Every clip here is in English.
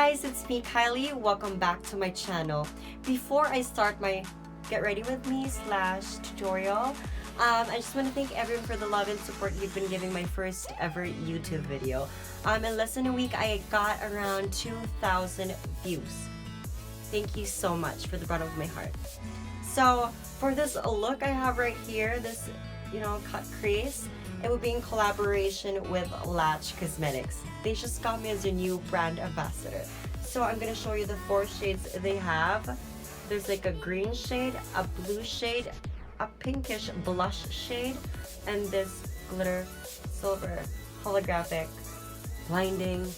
guys, it's me, Kylie. Welcome back to my channel. Before I start my Get Ready With Me / tutorial, I just want to thank everyone for the love and support you've been giving my first ever YouTube video. In less than a week, I got around 2,000 views. Thank you so much for the bottom of my heart. So for this look I have right here, this cut crease, it would be in collaboration with Latch Cosmetics. They just got me as a new brand ambassador. So I'm going to show you the 4 shades they have. There's like a green shade, a blue shade, a pinkish blush shade, and this glitter silver holographic blinding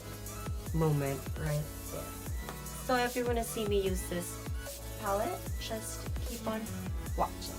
moment right there. So if you want to see me use this palette, just keep on watching.